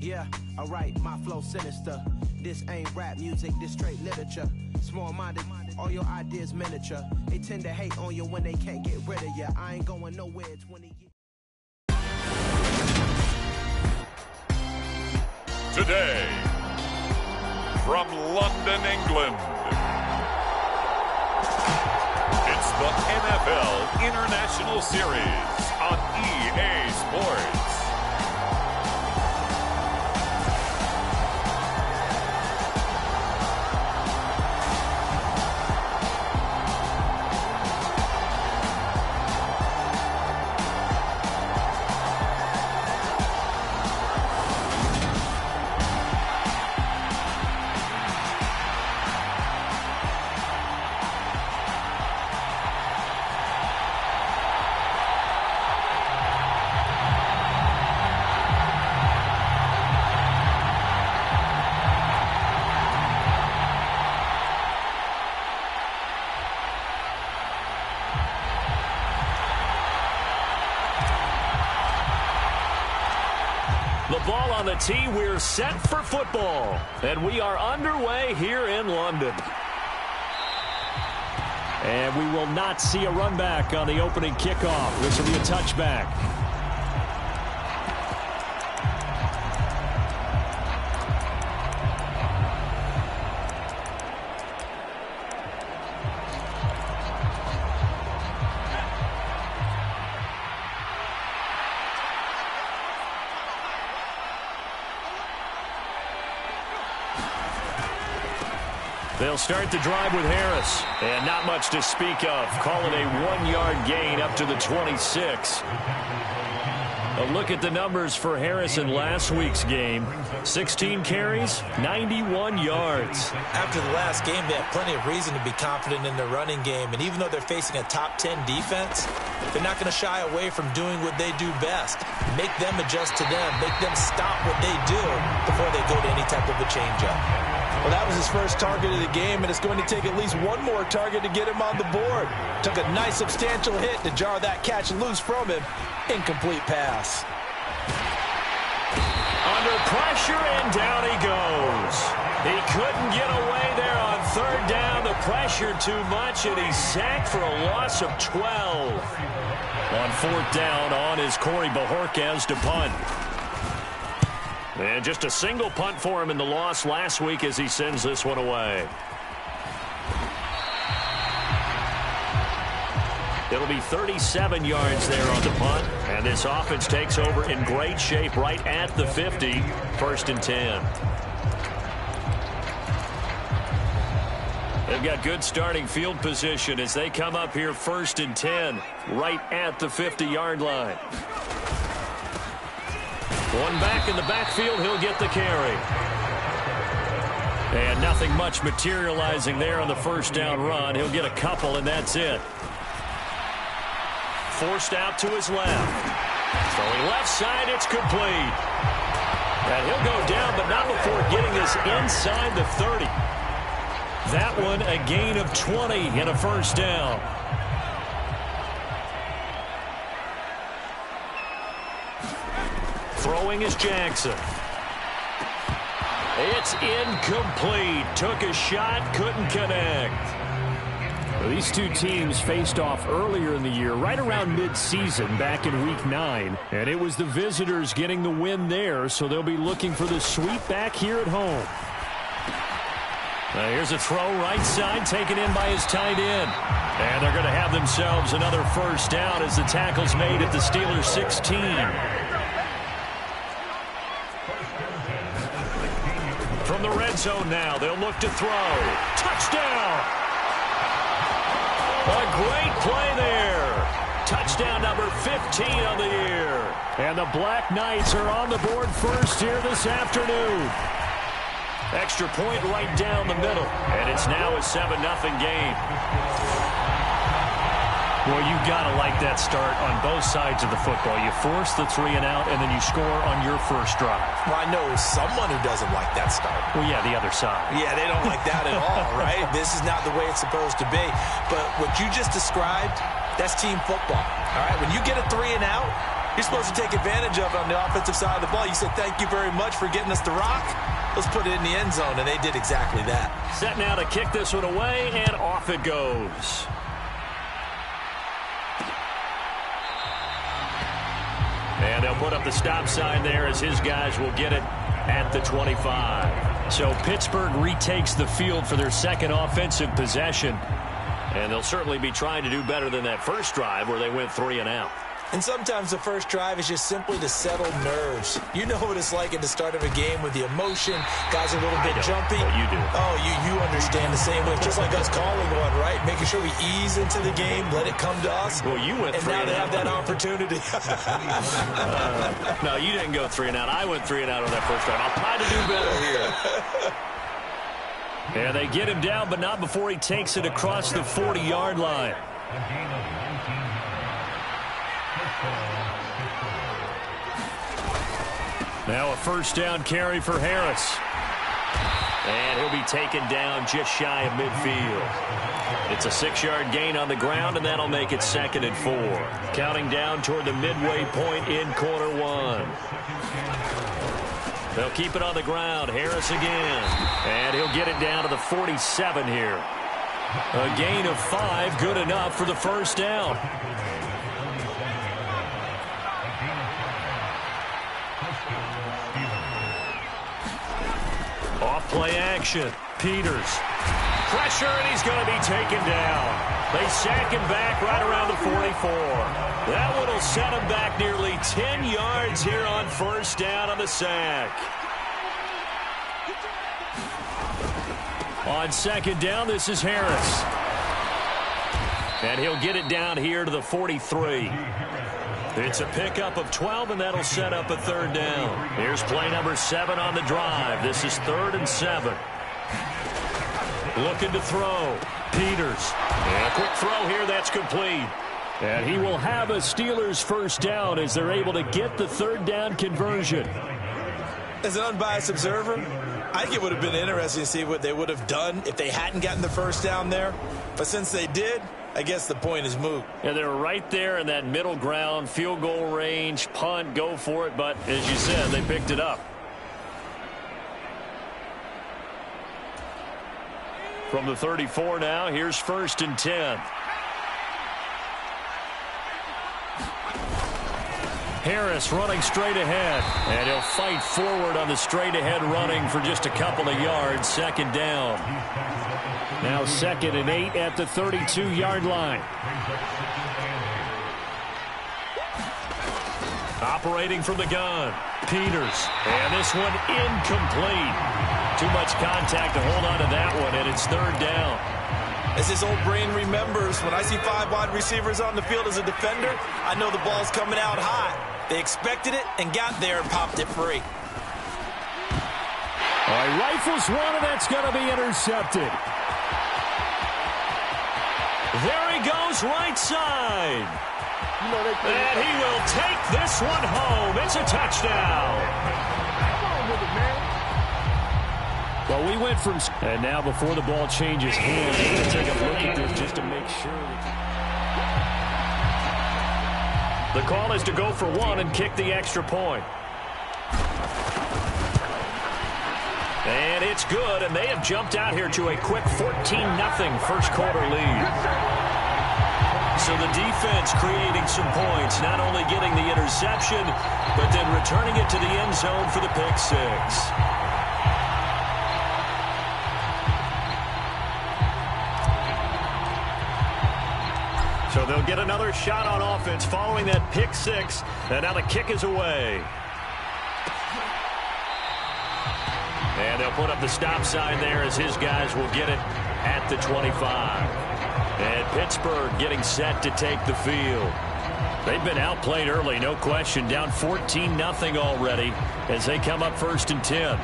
Yeah, alright, my flow sinister. This ain't rap music, this straight literature. Small-minded, all your ideas miniature. They tend to hate on you when they can't get rid of you. I ain't going nowhere 20 years. Today, from London, England, it's the NFL International Series on EA Sports. The ball on the tee, we're set for football. And we are underway here in London. And we will not see a run back on the opening kickoff. This will be a touchback. They'll start the drive with Harris. And not much to speak of. Call it a 1-yard gain up to the 26. A look at the numbers for Harris in last week's game. 16 carries, 91 yards. After the last game, they have plenty of reason to be confident in their running game. And even though they're facing a top 10 defense, they're not going to shy away from doing what they do best. Make them adjust to them. Make them stop what they do before they go to any type of a changeup. Well, that was his first target of the game, and it's going to take at least one more target to get him on the board. Took a nice substantial hit to jar that catch loose from him. Incomplete pass. Under pressure, and down he goes. He couldn't get away there on third down. The pressure too much, and he's sacked for a loss of 12. On fourth down, on is Corey Bojorquez to punt. And just a single punt for him in the loss last week as he sends this one away. It'll be 37 yards there on the punt. And this offense takes over in great shape right at the 50. First and 10. They've got good starting field position as they come up here first and 10 right at the 50-yard line. One back in the backfield, he'll get the carry. And nothing much materializing there on the first down run. He'll get a couple, and that's it. Forced out to his left. Throwing left side, it's complete. And he'll go down, but not before getting this inside the 30. That one a gain of 20 and a first down. Throwing is Jackson. It's incomplete. Took a shot, couldn't connect. Well, these two teams faced off earlier in the year, right around mid-season, back in Week 9. And it was the visitors getting the win there, so they'll be looking for the sweep back here at home. Now here's a throw right side, taken in by his tight end. And they're going to have themselves another first down as the tackle's made at the Steelers' 16. From the red zone now, they'll look to throw. Touchdown! A great play there. Touchdown number 15 on the year. And the Black Knights are on the board first here this afternoon. Extra point right down the middle. And it's now a 7-0 game. Well, you've got to like that start on both sides of the football. You force the 3 and out, and then you score on your first drive. Well, I know someone who doesn't like that start. Well, yeah, the other side. Yeah, they don't like that at all, right? This is not the way it's supposed to be. But what you just described, that's team football, all right? When you get a 3 and out, you're supposed to take advantage of on the offensive side of the ball. You said, thank you very much for getting us the rock. Let's put it in the end zone, and they did exactly that. Set now to kick this one away, and off it goes. And they'll put up the stop sign there as his guys will get it at the 25. So Pittsburgh retakes the field for their second offensive possession. And they'll certainly be trying to do better than that first drive where they went 3 and out. And sometimes the first drive is just simply to settle nerves. You know what it's like at the start of a game with the emotion. Guys are a little bit jumpy. But you do. Oh, you understand the same way. Just like us calling one, right? Making sure we ease into the game, let it come to us. Well, you went 3 and out. And now they have that opportunity. No, you didn't go 3 and out. I went 3 and out on that first drive. I'll try to do better here. And they get him down, but not before he takes it across the 40-yard line. Now a first down carry for Harris. And he'll be taken down just shy of midfield. It's a 6-yard gain on the ground, and that'll make it 2nd and 4. Counting down toward the midway point in quarter 1. They'll keep it on the ground. Harris again. And he'll get it down to the 47 here. A gain of 5, good enough for the first down. Off play action. Peters. Pressure, and he's going to be taken down. They sack him back right around the 44. That one will set him back nearly 10 yards here on first down on the sack. On second down, this is Harris. And he'll get it down here to the 43. It's a pickup of 12, and that'll set up a third down. Here's play number 7 on the drive. This is 3rd and 7. Looking to throw. Peters. And a quick throw here. That's complete. And he will have a Steelers first down as they're able to get the third down conversion. As an unbiased observer, I think it would have been interesting to see what they would have done if they hadn't gotten the first down there. But since they did, I guess the point is moot. Yeah, they're right there in that middle ground, field goal range, punt, go for it. But as you said, they picked it up. From the 34 now, here's 1st and 10. Harris running straight ahead. And he'll fight forward on the straight ahead running for just a couple of yards. 2nd down. Now 2nd and 8 at the 32-yard line. Operating from the gun. Peters. And this one incomplete. Too much contact to hold on to that one, and it's 3rd down. As his old brain remembers, when I see 5 wide receivers on the field as a defender, I know the ball's coming out high. They expected it and got there and popped it free. All right, rifles one, and that's going to be intercepted. There he goes, right side. And he will take this one home. It's a touchdown. Well, we went from... And now before the ball changes hands, we're going to take a look at this just to make sure. The call is to go for 1 and kick the extra point. And it's good, and they have jumped out here to a quick 14-0 first quarter lead. So the defense creating some points, not only getting the interception, but then returning it to the end zone for the pick 6. So they'll get another shot on offense following that pick 6, and now the kick is away. And they'll put up the stop sign there as his guys will get it at the 25. And Pittsburgh getting set to take the field. They've been outplayed early, no question. Down 14-0 already as they come up 1st and 10.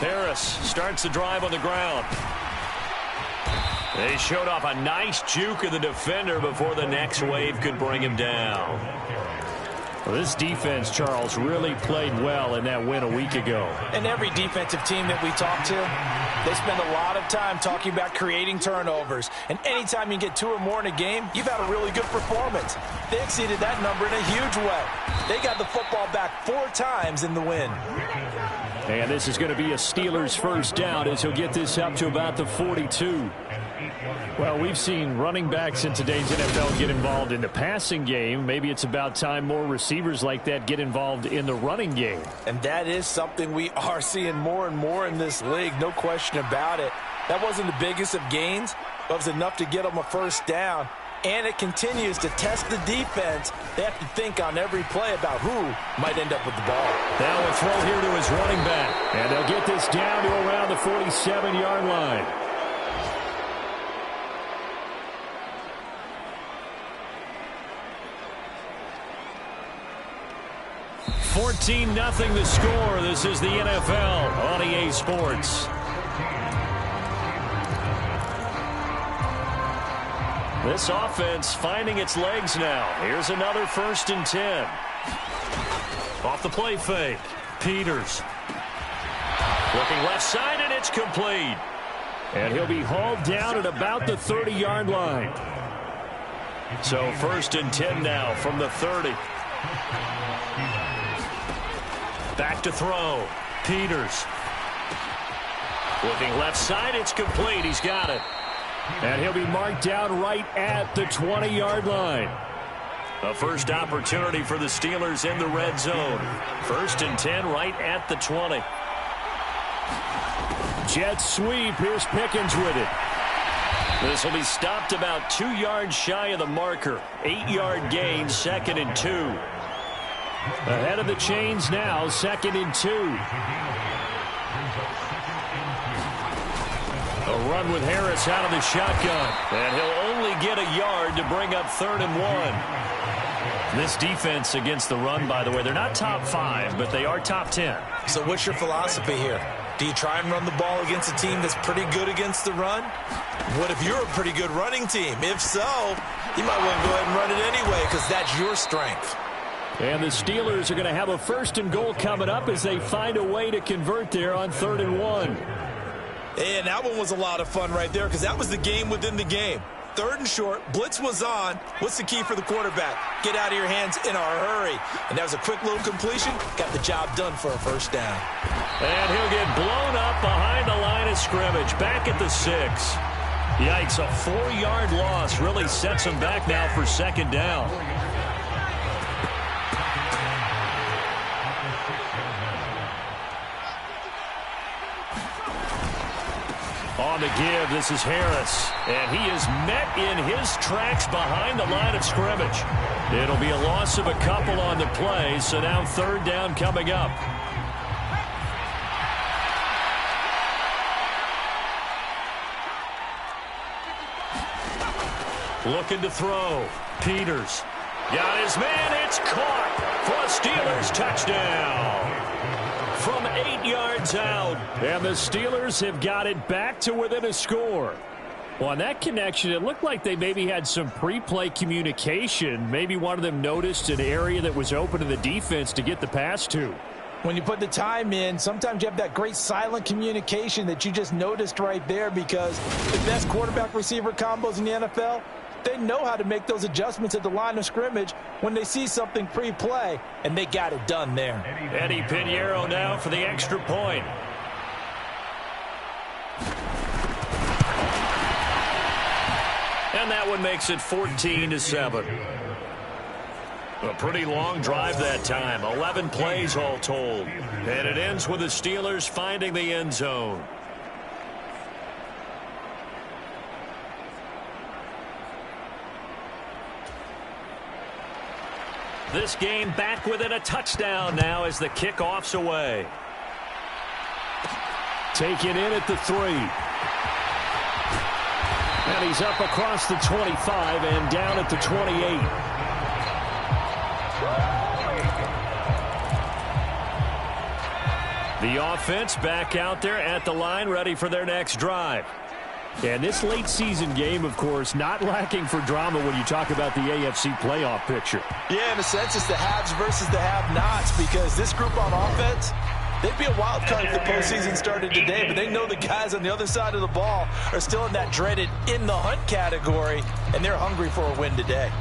Harris starts the drive on the ground. They showed off a nice juke of the defender before the next wave could bring him down. Well, this defense, Charles, really played well in that win a week ago. And every defensive team that we talk to, they spend a lot of time talking about creating turnovers. And anytime you get 2 or more in a game, you've had a really good performance. They exceeded that number in a huge way. They got the football back 4 times in the win. And this is going to be a Steelers first down as he'll get this up to about the 42. Well, we've seen running backs in today's NFL get involved in the passing game. Maybe it's about time more receivers like that get involved in the running game. And that is something we are seeing more and more in this league, no question about it. That wasn't the biggest of gains, but it was enough to get them a first down. And it continues to test the defense. They have to think on every play about who might end up with the ball. Now a throw here to his running back. And they'll get this down to around the 47-yard line. 14-0 the score. This is the NFL on EA Sports. This offense finding its legs now. Here's another 1st and 10. Off the play fake. Peters. Looking left side, and it's complete. And he'll be hauled down at about the 30-yard line. So 1st and 10 now from the 30. Back to throw. Peters. Looking left side, it's complete. He's got it. And he'll be marked down right at the 20-yard line. A first opportunity for the Steelers in the red zone. 1st and 10 right at the 20. Jet sweep. Here's Pickens with it. This will be stopped about 2 yards shy of the marker. 8-yard gain, 2nd and 2. Ahead of the chains now, 2nd and 2. A run with Harris out of the shotgun. And he'll only get a yard to bring up 3rd and 1. This defense against the run, by the way, they're not top 5, but they are top 10. So what's your philosophy here? Do you try and run the ball against a team that's pretty good against the run? What if you're a pretty good running team? If so, you might want to go ahead and run it anyway because that's your strength. And the Steelers are going to have a 1st and goal coming up as they find a way to convert there on 3rd and 1. And that one was a lot of fun right there because that was the game within the game. 3rd and short, blitz was on. What's the key for the quarterback? Get out of your hands in a hurry. And that was a quick little completion. Got the job done for a first down. And he'll get blown up behind the line of scrimmage. Back at the 6. Yikes, a 4-yard loss really sets him back now for 2nd down. On the give, this is Harris. And he is met in his tracks behind the line of scrimmage. It'll be a loss of a couple on the play, so now 3rd down coming up. Looking to throw. Peters. Got his man. It's caught for a Steelers touchdown. From 8 yards out. And the Steelers have got it back to within a score. Well, on that connection, it looked like they maybe had some pre-play communication. Maybe one of them noticed an area that was open to the defense to get the pass to. When you put the time in, sometimes you have that great silent communication that you just noticed right there because the best quarterback-receiver combos in the NFL, they know how to make those adjustments at the line of scrimmage when they see something pre-play, and they got it done there. Eddie Pinheiro now for the extra point. And that one makes it 14-7. A pretty long drive that time. 11 plays all told. And it ends with the Steelers finding the end zone. This game back within a touchdown now as the kickoff's away. Take it in at the 3. And he's up across the 25 and down at the 28. The offense back out there at the line, ready for their next drive. And this late season game, of course, not lacking for drama when you talk about the AFC playoff picture. Yeah, in a sense, it's the haves versus the have-nots, because this group on offense, they'd be a wild card if the postseason started today, but they know the guys on the other side of the ball are still in that dreaded in-the-hunt category, and they're hungry for a win today.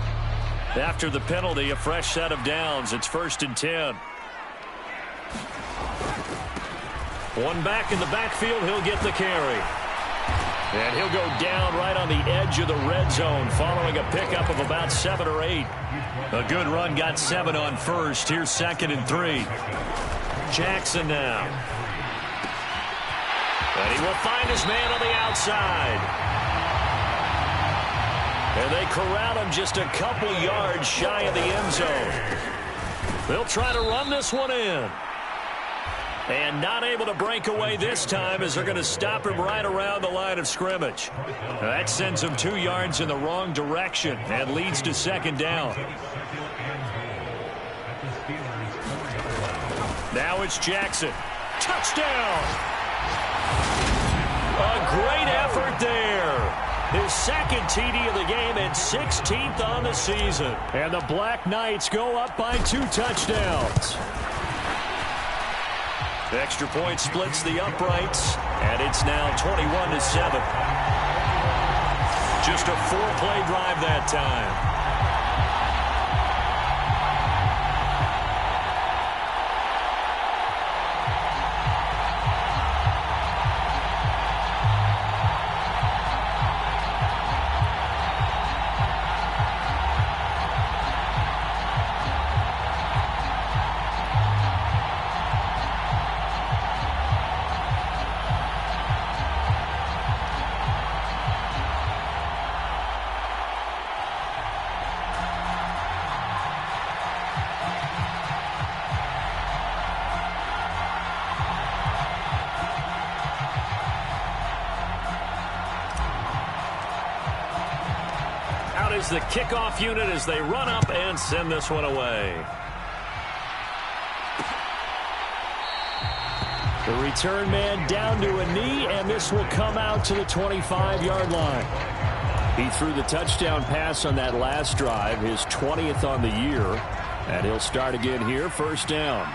After the penalty, a fresh set of downs. It's 1st and 10. One back in the backfield. He'll get the carry. And he'll go down right on the edge of the red zone following a pickup of about 7 or 8. A good run got 7 on first. Here's 2nd and 3. Jackson now. And he will find his man on the outside. And they corral him just a couple yards shy of the end zone. They'll try to run this one in. And not able to break away this time as they're going to stop him right around the line of scrimmage. That sends him 2 yards in the wrong direction and leads to 2nd down. Now it's Jackson. Touchdown! A great effort there. His 2nd TD of the game and 16th on the season. And the Black Knights go up by 2 touchdowns. The extra point splits the uprights, and it's now 21-7. Just a 4-play drive that time. Is the kickoff unit as they run up and send this one away. The return man down to a knee, and this will come out to the 25-yard line. He threw the touchdown pass on that last drive, his 20th on the year, and he'll start again here, 1st down.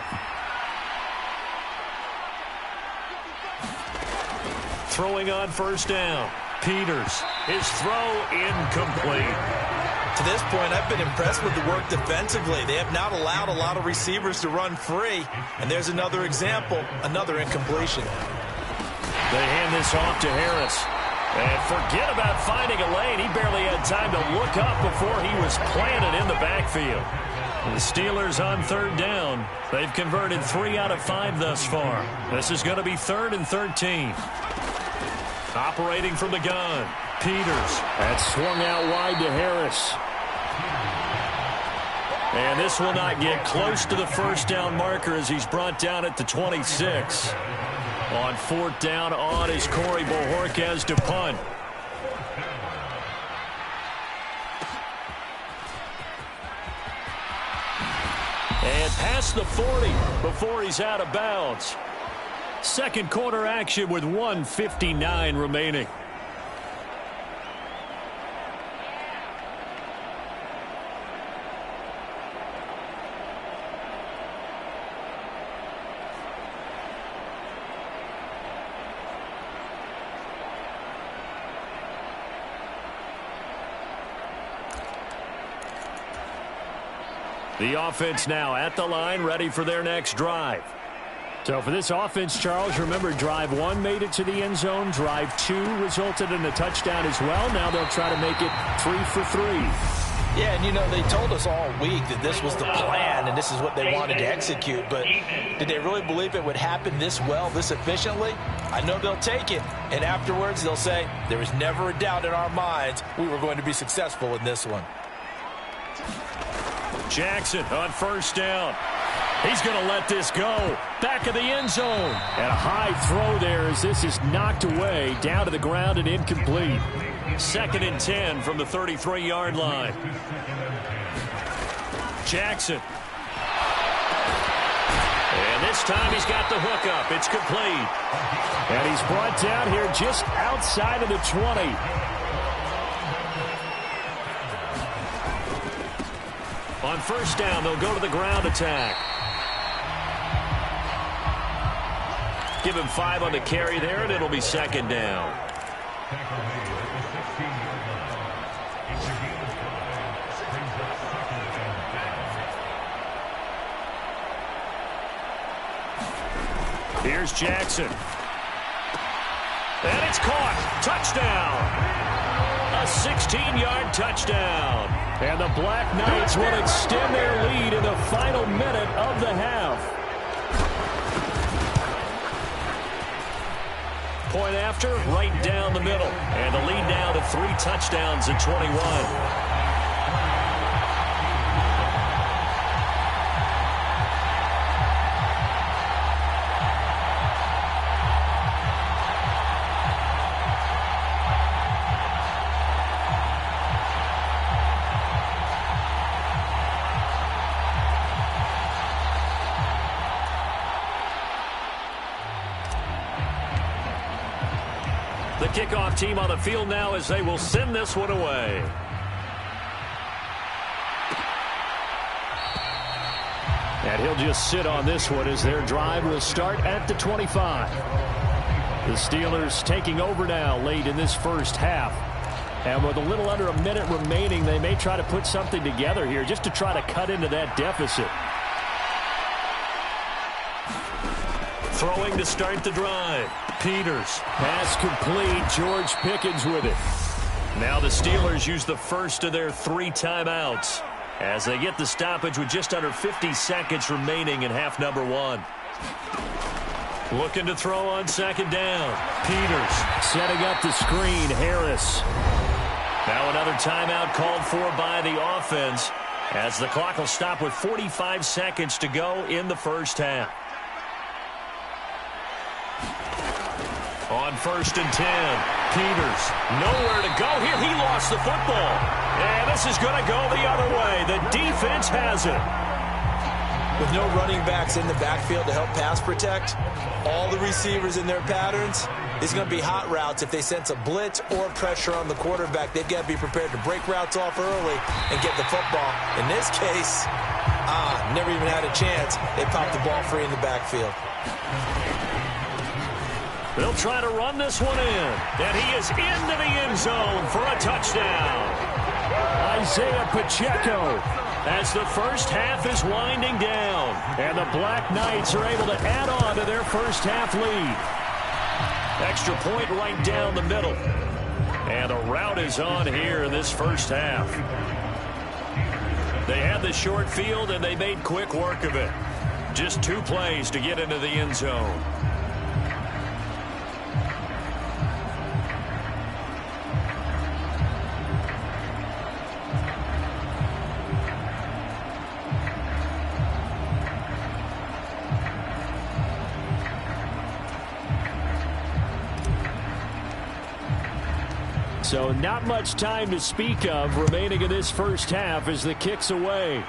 Throwing on 1st down. Peters, his throw incomplete. To this point, I've been impressed with the work defensively. They have not allowed a lot of receivers to run free. And there's another example, another incompletion. They hand this off to Harris. And forget about finding a lane. He barely had time to look up before he was planted in the backfield. The Steelers on 3rd down. They've converted 3 out of 5 thus far. This is going to be 3rd and 13. Operating from the gun, Peters. That's swung out wide to Harris. And this will not get close to the 1st down marker as he's brought down at the 26. On 4th down, on is Corey Bojorquez to punt. And past the 40 before he's out of bounds. Second quarter action with 1:59 remaining. The offense now at the line, ready for their next drive. So for this offense, Charles, remember drive 1 made it to the end zone. Drive 2 resulted in a touchdown as well. Now they'll try to make it 3 for 3. Yeah, and you know, they told us all week that this was the plan and this is what they wanted to execute. But did they really believe it would happen this well, this efficiently? I know they'll take it. And afterwards, they'll say, there was never a doubt in our minds we were going to be successful in this one. Jackson on 1st down. He's going to let this go. Back of the end zone. And a high throw there as this is knocked away, down to the ground and incomplete. 2nd and 10 from the 33-yard line. Jackson. And this This time he's got the hook up. It's complete. And he's brought down here just outside of the 20. On first down, they'll go to the ground attack. Give him 5 on the carry there, and it'll be second down. Here's Jackson. And it's caught. Touchdown. A 16-yard touchdown. And the Black Knights will extend their lead in the final minute of the half. Point after, right down the middle. And the lead now to 3 touchdowns at 21. The kickoff team on the field now as they will send this one away. And he'll just sit on this one as their drive will start at the 25. The Steelers taking over now late in this first half. And with a little under a minute remaining, they may try to put something together here just to try to cut into that deficit. Throwing to start the drive. Peters. Pass complete. George Pickens with it. Now the Steelers use the first of their 3 timeouts as they get the stoppage with just under 50 seconds remaining in half number 1. Looking to throw on second down. Peters. Setting up the screen. Harris. Now another timeout called for by the offense as the clock will stop with 45 seconds to go in the first half. On first and 10, Peters, nowhere to go here. He lost the football. And this is going to go the other way. The defense has it. With no running backs in the backfield to help pass protect, all the receivers in their patterns, it's going to be hot routes. If they sense a blitz or pressure on the quarterback, they've got to be prepared to break routes off early and get the football. In this case, never even had a chance. They popped the ball free in the backfield. They'll try to run this one in. And he is into the end zone for a touchdown. Isaiah Pacheco. As the first half is winding down. And the Black Knights are able to add on to their first half lead. Extra point right down the middle. And a route is on here in this first half. They had the short field and they made quick work of it. Just 2 plays to get into the end zone. So not much time to speak of remaining in this first half as the kick's away.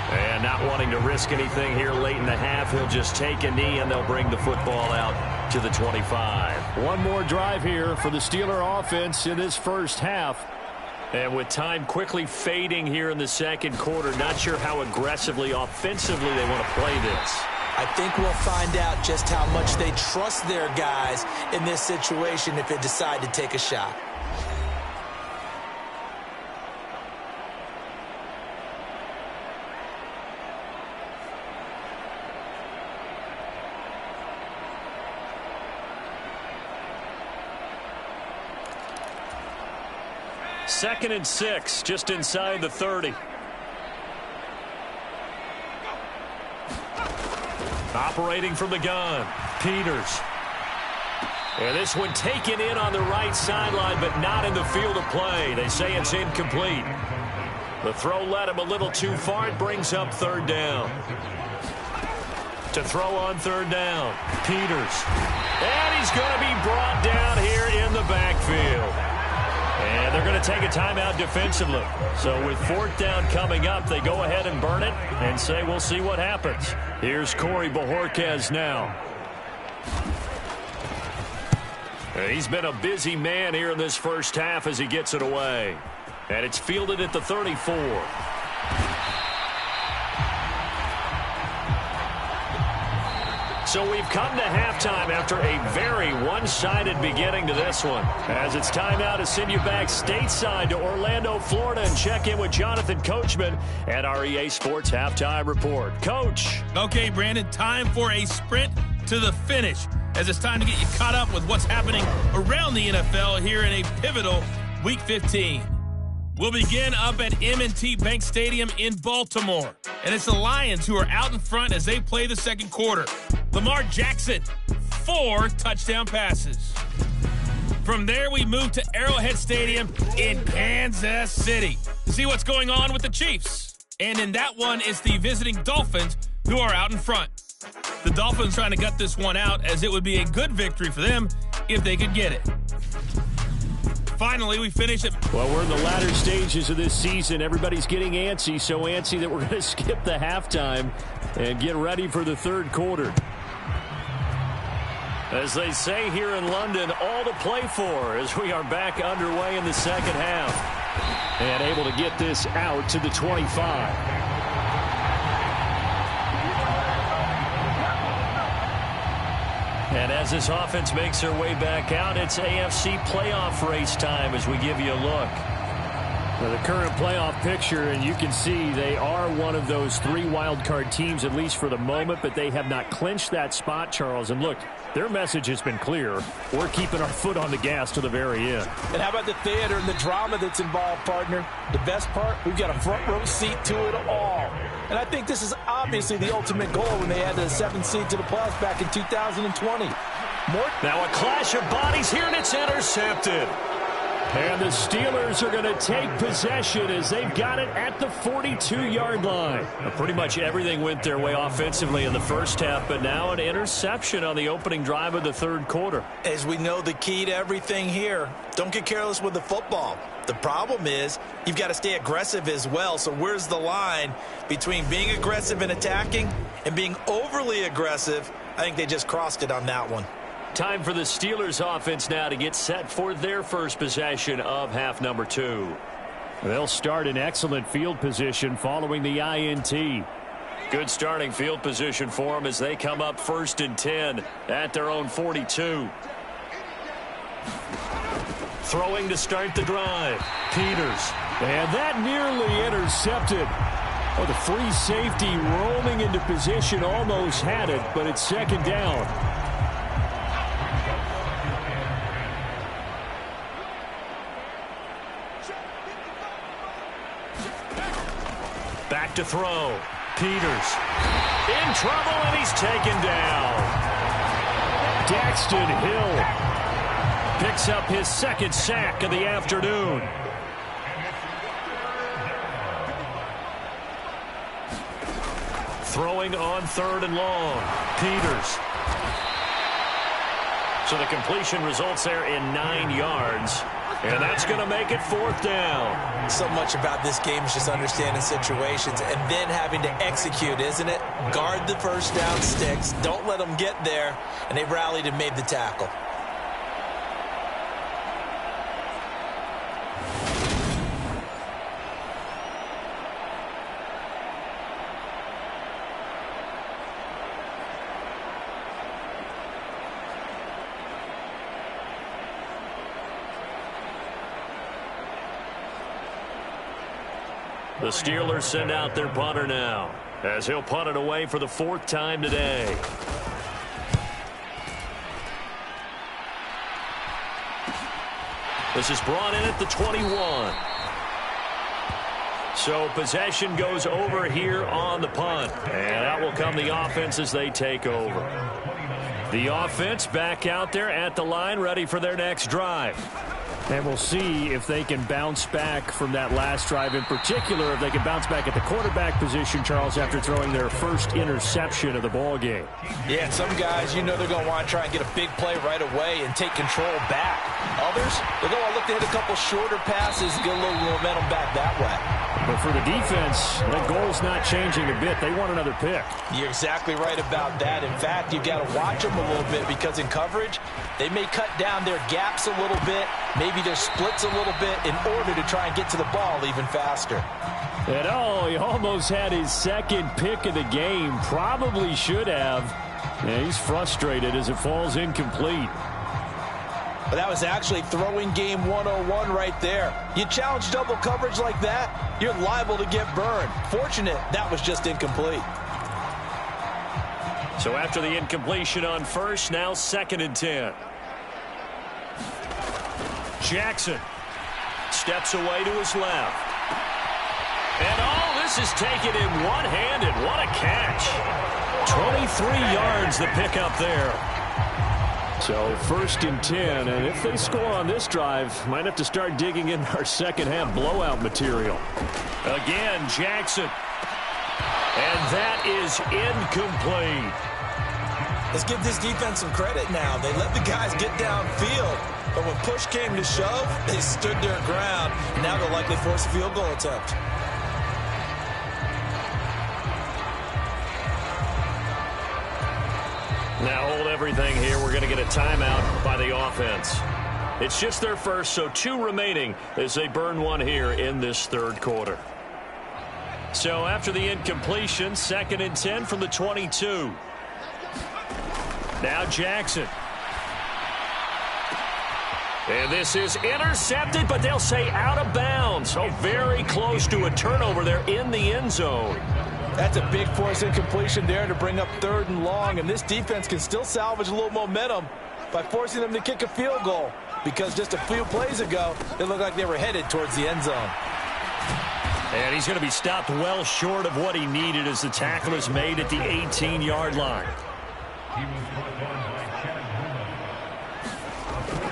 And not wanting to risk anything here late in the half, he'll just take a knee and they'll bring the football out to the 25. One more drive here for the Steeler offense in this first half. And with time quickly fading here in the second quarter, not sure how aggressively, offensively they want to play this. I think we'll find out just how much they trust their guys in this situation if they decide to take a shot. Second and 6, just inside the 30. Operating from the gun, Peters. And this one taken in on the right sideline, but not in the field of play. They say it's incomplete. The throw led him a little too far. It brings up third down. To throw on third down, Peters. And he's going to be brought down here in the backfield. And they're going to take a timeout defensively. So with fourth down coming up, they go ahead and burn it and say we'll see what happens. Here's Corey Bojorquez now. He's been a busy man here in this first half as he gets it away. And it's fielded at the 34. So we've come to halftime after a very one-sided beginning to this one. As it's time now to send you back stateside to Orlando, Florida, and check in with Jonathan Coachman at our EA Sports Halftime Report. Coach. Okay, Brandon, time for a sprint to the finish, as it's time to get you caught up with what's happening around the NFL here in a pivotal Week 15. We'll begin up at M&T Bank Stadium in Baltimore. And it's the Lions who are out in front as they play the second quarter. Lamar Jackson, 4 touchdown passes. From there, we move to Arrowhead Stadium in Kansas City to see what's going on with the Chiefs. And in that one, it's the visiting Dolphins who are out in front. The Dolphins trying to gut this one out, as it would be a good victory for them if they could get it. Finally, we finish it. Well, we're in the latter stages of this season. Everybody's getting antsy, so antsy that we're going to skip the halftime and get ready for the third quarter. As they say here in London, all to play for as we are back underway in the second half. And able to get this out to the 25. And as this offense makes their way back out, it's AFC playoff race time as we give you a look. Well, the current playoff picture, and you can see they are one of those 3 wild card teams, at least for the moment, but they have not clinched that spot, Charles. And look, their message has been clear. We're keeping our foot on the gas to the very end. And how about the theater and the drama that's involved, partner? The best part, we've got a front row seat to it all. And I think this is obviously the ultimate goal when they added the 7th seed to the playoffs back in 2020. Now a clash of bodies here, and it's intercepted. And the Steelers are going to take possession as they've got it at the 42-yard line. Pretty much everything went their way offensively in the first half, but now an interception on the opening drive of the third quarter. As we know, the key to everything here, don't get careless with the football. The problem is you've got to stay aggressive as well. So where's the line between being aggressive and attacking and being overly aggressive? I think they just crossed it on that one. Time for the Steelers offense now to get set for their first possession of half number 2. They'll start in excellent field position following the INT. Good starting field position for them as they come up 1st and 10 at their own 42. Throwing to start the drive. Peters. And that nearly intercepted. Oh, the free safety rolling into position almost had it, but it's second down. Back to throw. Peters in trouble, and he's taken down. Daxton Hill picks up his 2nd sack of the afternoon. Throwing on 3rd and long. Peters. So the completion results there in 9 yards. And that's going to make it 4th down. So much about this game is just understanding situations and then having to execute, isn't it? Guard the first down sticks. Don't let them get there. And they rallied and made the tackle. The Steelers send out their punter now, as he'll punt it away for the 4th time today. This is brought in at the 21. So possession goes over here on the punt. And out will come the offense as they take over. The offense back out there at the line, ready for their next drive. And we'll see if they can bounce back from that last drive, in particular, if they can bounce back at the quarterback position, Charles, after throwing their first interception of the ball game. Yeah, some guys, they're going to want to try and get a big play right away and take control back. Others, they're going to look to hit a couple shorter passes and get a little momentum back that way. But for the defense, the goal's not changing a bit. They want another pick. You're exactly right about that. In fact, you've got to watch them a little bit because in coverage, they may cut down their gaps a little bit, maybe their splits a little bit in order to try and get to the ball even faster. And he almost had his second pick of the game. Probably should have. Yeah, he's frustrated as it falls incomplete. But that was actually throwing game 101 right there. You challenge double coverage like that, you're liable to get burned. Fortunate that was just incomplete. So after the incompletion on first, now 2nd and 10. Jackson steps away to his left. And this is taken in one-handed. What a catch. 23 yards the pickup there. So 1st and 10, and if they score on this drive, might have to start digging in our second half blowout material. Again, Jackson. And that is incomplete. Let's give this defense some credit now. They let the guys get downfield, but when push came to shove, they stood their ground. Now they'll likely force a field goal attempt. Now hold everything here. We're going to get a timeout by the offense. It's just their first, so 2 remaining as they burn one here in this 3rd quarter. So after the incompletion, 2nd and 10 from the 22. Now Jackson. And this is intercepted, but they'll say out of bounds. So very close to a turnover there in the end zone. That's a big force incompletion there to bring up 3rd and long, and this defense can still salvage a little momentum by forcing them to kick a field goal, because just a few plays ago, they looked like they were headed towards the end zone. And he's going to be stopped well short of what he needed as the tackle is made at the 18-yard line.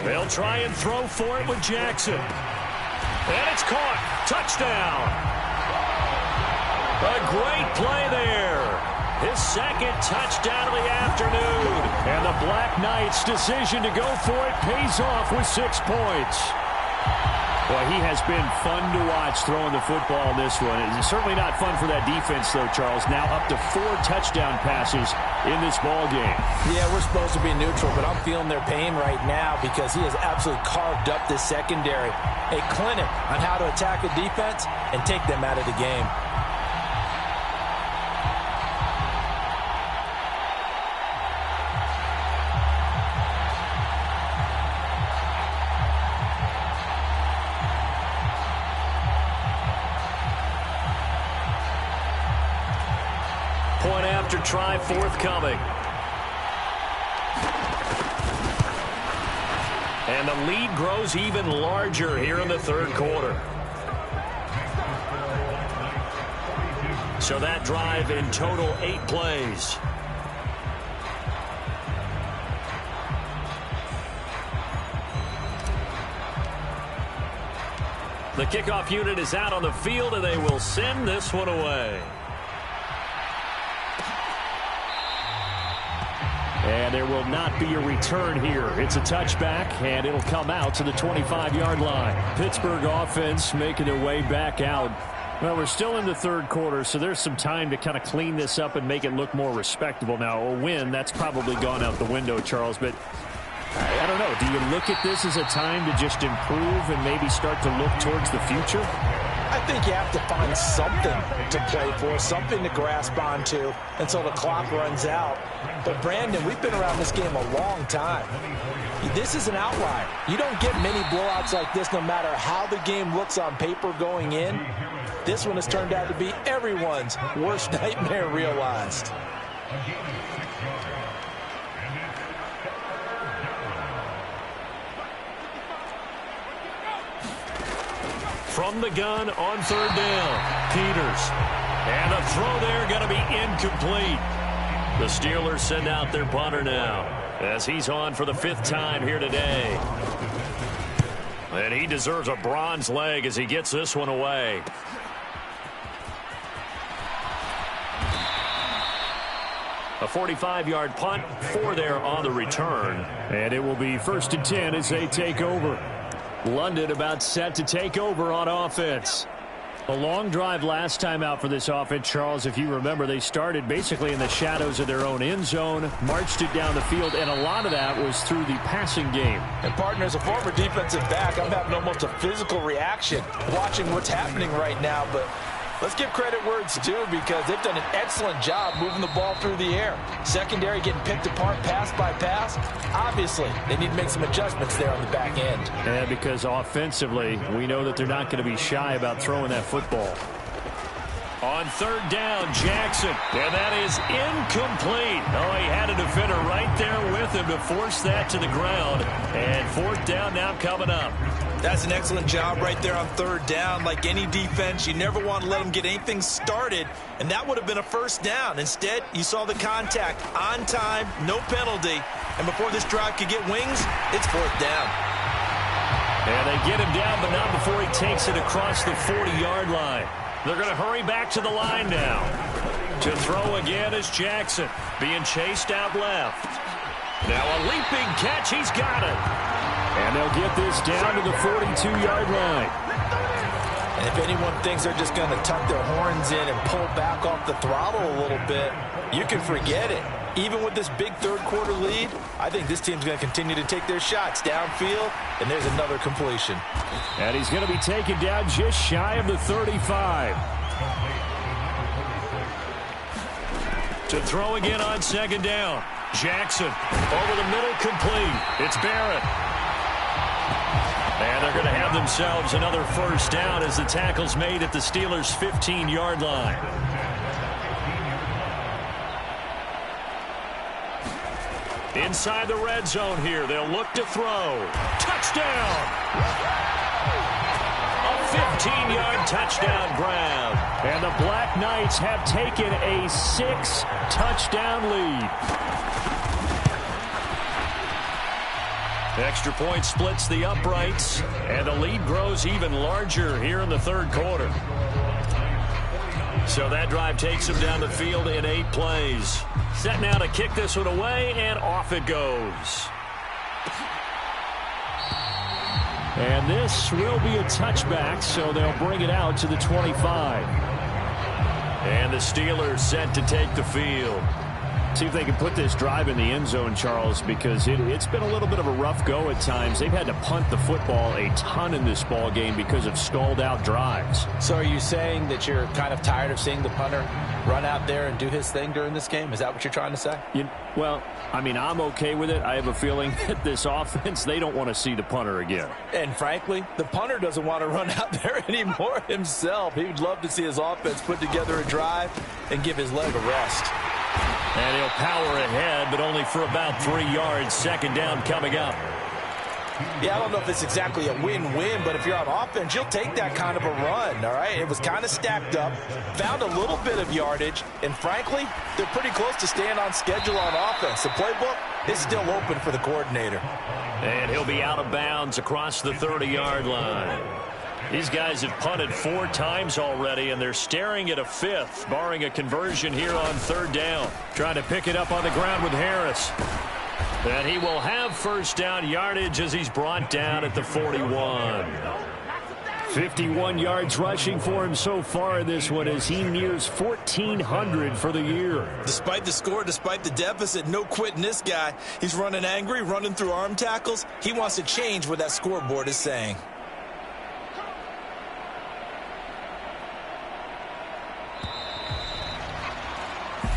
They'll try and throw for it with Jackson. And it's caught. Touchdown. A great play there. His 2nd touchdown of the afternoon. And the Black Knights' decision to go for it pays off with 6 points. Boy, he has been fun to watch throwing the football in this one. It's certainly not fun for that defense, though, Charles. Now up to 4 touchdown passes in this ball game. Yeah, we're supposed to be neutral, but I'm feeling their pain right now because he has absolutely carved up this secondary. A clinic on how to attack a defense and take them out of the game. Point after try forthcoming. And the lead grows even larger here in the 3rd quarter. So that drive in total 8 plays. The kickoff unit is out on the field, and they will send this one away. And there will not be a return here. It's a touchback, and it'll come out to the 25-yard line. Pittsburgh offense making their way back out. Well, we're still in the 3rd quarter, so there's some time to kind of clean this up and make it look more respectable. Now, a win, that's probably gone out the window, Charles, but I don't know. Do you look at this as a time to just improve and maybe start to look towards the future? I think you have to find something to play for, something to grasp onto until the clock runs out. But, Brandon, we've been around this game a long time. This is an outlier. You don't get many blowouts like this no matter how the game looks on paper going in. This one has turned out to be everyone's worst nightmare realized. From the gun on 3rd down, Peters. And the throw there going to be incomplete. The Steelers send out their punter now as he's on for the 5th time here today. And he deserves a bronze leg as he gets this one away. A 45-yard punt, 4 there on the return. And it will be 1st and 10 as they take over. London about set to take over on offense. A long drive last time out for this offense, Charles. If you remember, they started basically in the shadows of their own end zone, marched it down the field, and a lot of that was through the passing game. And, partner, as a former defensive back, I'm having almost a physical reaction watching what's happening right now. But let's give credit where it's due because they've done an excellent job moving the ball through the air. Secondary getting picked apart pass by pass. Obviously, they need to make some adjustments there on the back end. And because offensively, we know that they're not going to be shy about throwing that football. On 3rd down, Jackson. And that is incomplete. Oh, he had a defender right there with him to force that to the ground. And 4th down now coming up. That's an excellent job right there on 3rd down. Like any defense, you never want to let them get anything started, and that would have been a 1st down. Instead, you saw the contact on time, no penalty, and before this drive could get wings, it's 4th down. And they get him down, but not before he takes it across the 40-yard line. They're going to hurry back to the line now. To throw again is Jackson, being chased out left. Now a leaping catch, he's got it. And they'll get this down to the 42-yard line. And if anyone thinks they're just going to tuck their horns in and pull back off the throttle a little bit, you can forget it. Even with this big third-quarter lead, I think this team's going to continue to take their shots downfield, and there's another completion. And he's going to be taken down just shy of the 35. To throw again on 2nd down. Jackson over the middle, complete. It's Barrett. And they're going to have themselves another 1st down as the tackle's made at the Steelers' 15-yard line. Inside the red zone here. They'll look to throw. Touchdown! A 15-yard touchdown grab. And the Black Knights have taken a 6-touchdown lead. Extra point splits the uprights, and the lead grows even larger here in the 3rd quarter. So that drive takes them down the field in 8 plays. Set now to kick this one away, and off it goes. And this will be a touchback, so they'll bring it out to the 25. And the Steelers set to take the field. See if they can put this drive in the end zone, Charles, because it's been a little bit of a rough go at times. They've had to punt the football a ton in this ball game because of stalled-out drives. So are you saying that you're kind of tired of seeing the punter run out there and do his thing during this game? Is that what you're trying to say? Well, I mean, I'm okay with it. I have a feeling that this offense, they don't want to see the punter again. And frankly, the punter doesn't want to run out there anymore himself. He would love to see his offense put together a drive and give his leg a rest. And he'll power ahead, but only for about 3 yards. 2nd down coming up. Yeah, I don't know if it's exactly a win-win, but if you're on offense, you'll take that kind of a run, all right? It was kind of stacked up, found a little bit of yardage, and frankly, they're pretty close to staying on schedule on offense. The playbook is still open for the coordinator. And he'll be out of bounds across the 30-yard line. These guys have punted 4 times already, and they're staring at a 5th, barring a conversion here on 3rd down. Trying to pick it up on the ground with Harris. And he will have 1st down yardage as he's brought down at the 41. 51 yards rushing for him so far in this one as he nears 1,400 for the year. Despite the score, despite the deficit, no quitting this guy. He's running angry, running through arm tackles. He wants to change what that scoreboard is saying.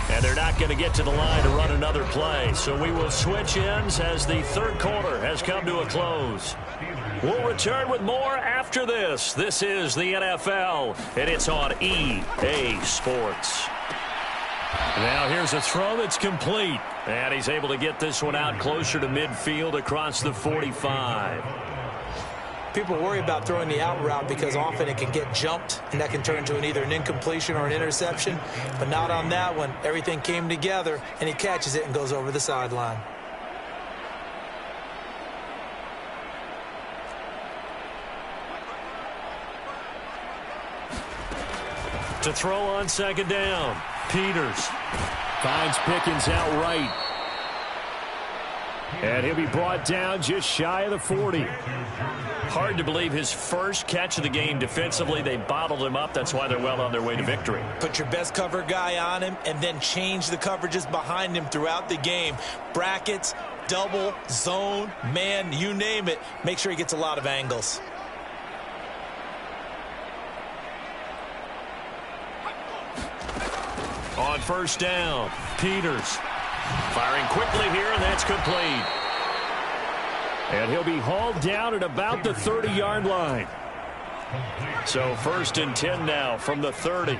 And they're not going to get to the line to run another play. So we will switch ends as the 3rd quarter has come to a close. We'll return with more after this. This is the NFL, and it's on EA Sports. Now here's a throw that's complete. And he's able to get this one out closer to midfield across the 45. People worry about throwing the out route because often it can get jumped, and that can turn into either an incompletion or an interception. But not on that one. Everything came together, and he catches it and goes over the sideline. To throw on second down. Peters finds Pickens outright. And he'll be brought down just shy of the 40. Hard to believe his first catch of the game defensively. They bottled him up. That's why they're well on their way to victory. Put your best cover guy on him and then change the coverages behind him throughout the game. Brackets, double, zone, man, you name it. Make sure he gets a lot of angles. On first down, Peters firing quickly here, and that's complete. And he'll be hauled down at about the 30-yard line. So 1st and 10 now from the 30.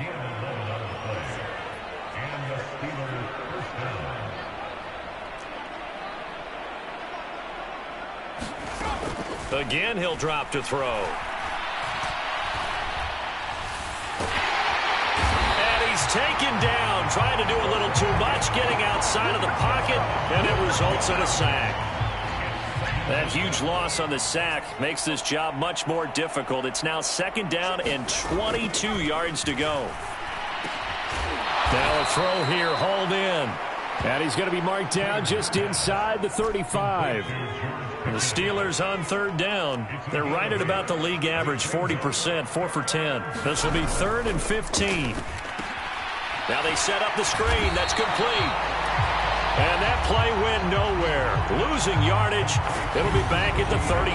Again, he'll drop to throw. He's taken down, trying to do a little too much, getting outside of the pocket, and it results in a sack. That huge loss on the sack makes this job much more difficult. It's now 2nd down and 22 yards to go. Now a throw here, hauled in. And he's going to be marked down just inside the 35. The Steelers on 3rd down. They're right at about the league average, 40%, 4 for 10. This will be 3rd and 15. Now they set up the screen. That's complete. And that play went nowhere. Losing yardage. It'll be back at the 36.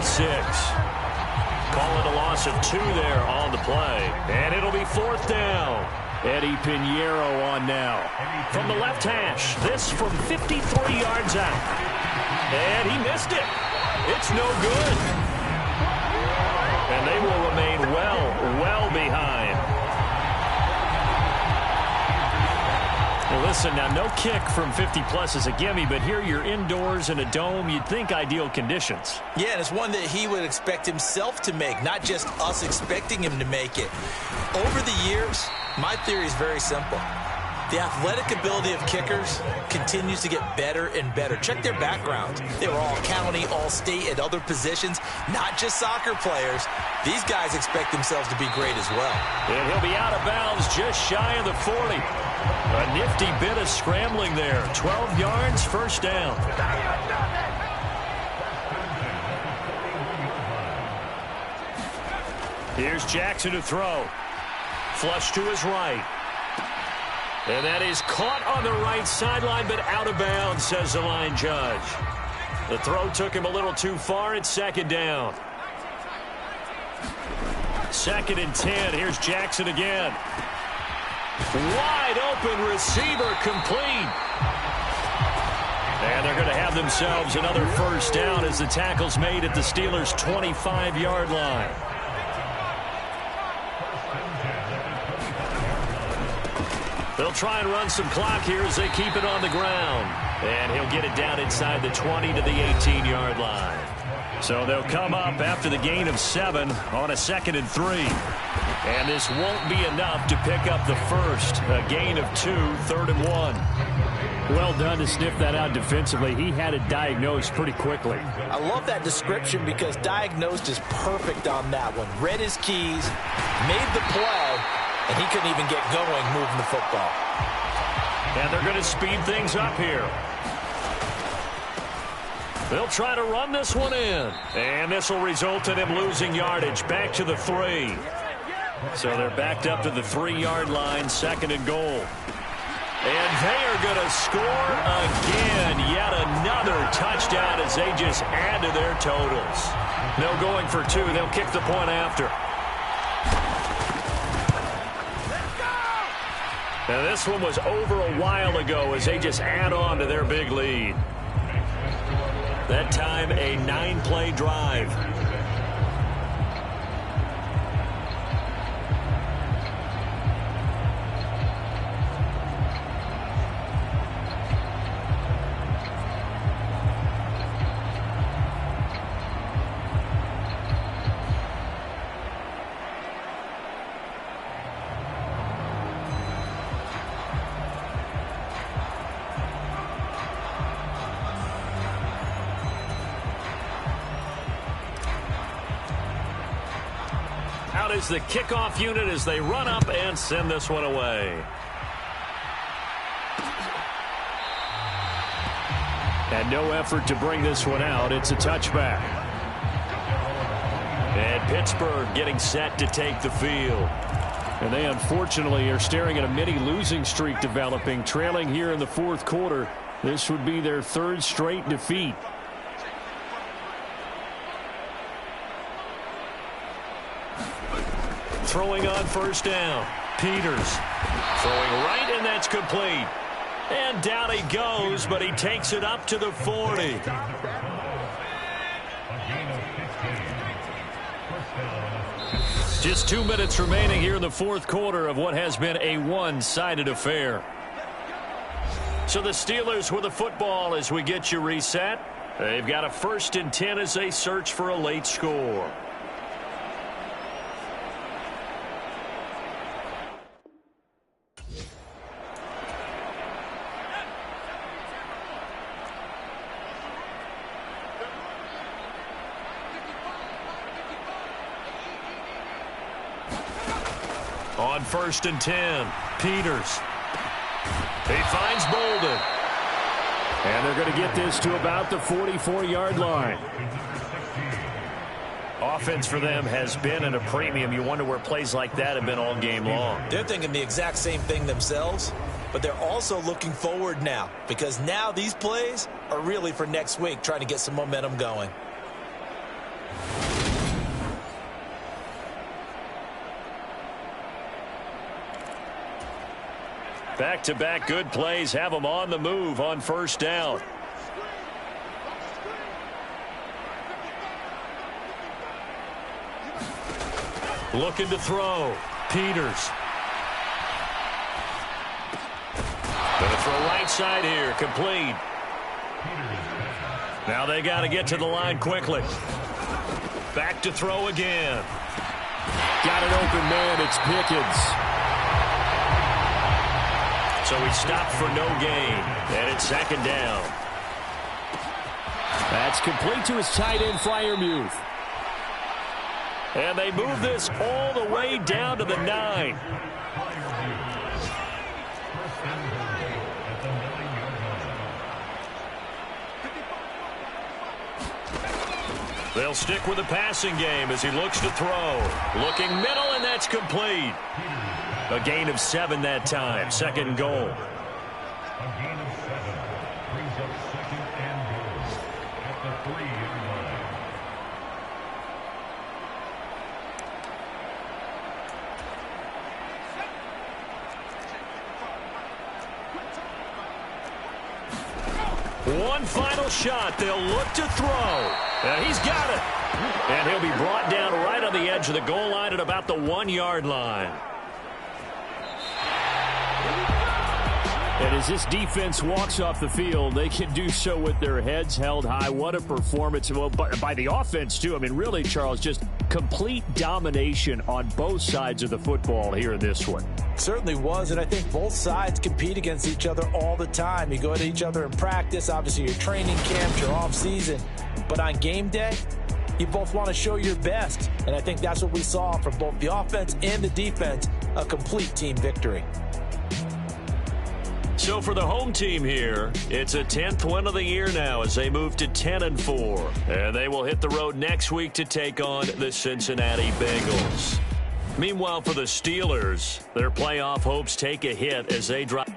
Call it a loss of 2 there on the play. And it'll be 4th down. Eddie Pinheiro on now. From the left hash. This from 53 yards out. And he missed it. It's no good. And they will remain well behind. Well, listen, now no kick from 50-plus is a gimme, but here you're indoors in a dome. You'd think ideal conditions. Yeah, and it's one that he would expect himself to make, not just us expecting him to make it. Over the years, my theory is very simple. The athletic ability of kickers continues to get better and better. Check their backgrounds. They were all county, all state, at other positions, not just soccer players. These guys expect themselves to be great as well. And he'll be out of bounds just shy of the 40. A nifty bit of scrambling there. 12 yards, 1st down. Here's Jackson to throw. Flush to his right. And that is caught on the right sideline, but out of bounds, says the line judge. The throw took him a little too far. It's 2nd down. 2nd and 10. Here's Jackson again. Wide open receiver, complete. And they're going to have themselves another 1st down as the tackle's made at the Steelers' 25-yard line. They'll try and run some clock here as they keep it on the ground. And he'll get it down inside the 20 to the 18-yard line. So they'll come up after the gain of 7 on a 2nd and 3. And this won't be enough to pick up the first. A gain of 2, 3rd and 1. Well done to sniff that out defensively. He had it diagnosed pretty quickly. I love that description because diagnosed is perfect on that one. Read his keys, made the play, and he couldn't even get going moving the football. And they're going to speed things up here. They'll try to run this one in. And this will result in him losing yardage back to the 3. So they're backed up to the 3-yard line, 2nd and goal. And they are going to score again. Yet another touchdown as they just add to their totals. No going for 2. They'll kick the point after. Now this one was over a while ago as they just add on to their big lead. That time a 9-play drive. is the kickoff unit as they run up and send this one away. And no effort to bring this one out. It's a touchback. And Pittsburgh getting set to take the field. And they unfortunately are staring at a mini losing streak developing, trailing here in the fourth quarter. This would be their third straight defeat. Throwing on first down. Peters throwing right, and that's complete. And down he goes, but he takes it up to the 40. Just 2 minutes remaining here in the fourth quarter of what has been a one-sided affair. So the Steelers with the football as we get you reset. They've got a 1st and 10 as they search for a late score. On 1st and 10, Peters. He finds Bolden. And they're going to get this to about the 44-yard line. Offense for them has been at a premium. You wonder where plays like that have been all game long. They're thinking the exact same thing themselves, but they're also looking forward now because now these plays are really for next week, trying to get some momentum going. Back-to-back good plays have them on the move on first down. Looking to throw. Peters. Going to throw right side here. Complete. Now they got to get to the line quickly. Back to throw again. Got an open man. It's Pickens. So he stopped for no gain, and it's 2nd down. That's complete to his tight end, Freiermuth. And they move this all the way down to the 9. They'll stick with the passing game as he looks to throw. Looking middle, and that's complete. A gain of 7 that time. 2nd and goal. A gain of 7 brings up 2nd and goal at the 3-yard line. One final shot. They'll look to throw. And he's got it. And he'll be brought down right on the edge of the goal line at about the 1-yard line. And as this defense walks off the field, they can do so with their heads held high. What a performance. Well, by the offense, too. I mean, really, Charles, just complete domination on both sides of the football here in this one. Certainly was, and I think both sides compete against each other all the time. You go to each other in practice, obviously your training camps, your off-season. But on game day, you both want to show your best. And I think that's what we saw from both the offense and the defense, a complete team victory. So for the home team here, it's a 10th win of the year now as they move to 10-4. And they will hit the road next week to take on the Cincinnati Bengals. Meanwhile, for the Steelers, their playoff hopes take a hit as they drop.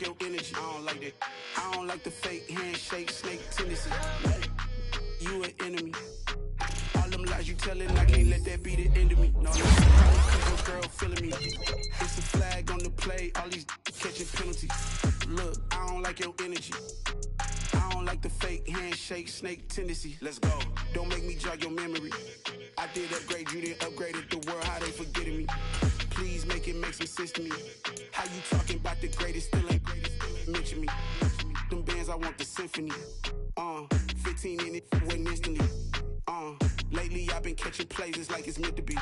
Your energy, I don't like that. I don't like the fake handshake, snake tendency. You an enemy. All them lies you telling, I can't let that be the end of me. No, cause your girl feeling me. It's a flag on the play, all these catching penalties. Look, I don't like your energy. I don't like the fake handshake, snake tendency. Let's go. Don't make me jog your memory. I did upgrade, you didn't upgrade it. The world, how they forgetting me. Please make it make some sense to me. How you talking about the greatest, still ain't greatest, mention me. Them bands, I want the symphony. catching plays, it's like it's meant to be.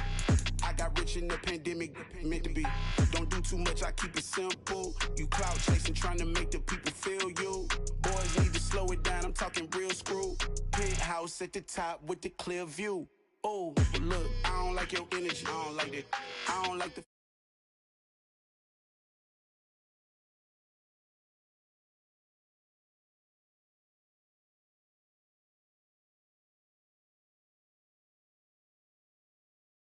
I got rich in the pandemic, meant to be. Don't do too much, I keep it simple. You clout chasing, trying to make the people feel you. Boys need to slow it down, I'm talking real screw. Penthouse at the top with the clear view. Oh, look, I don't like your energy, I don't like that. I don't like the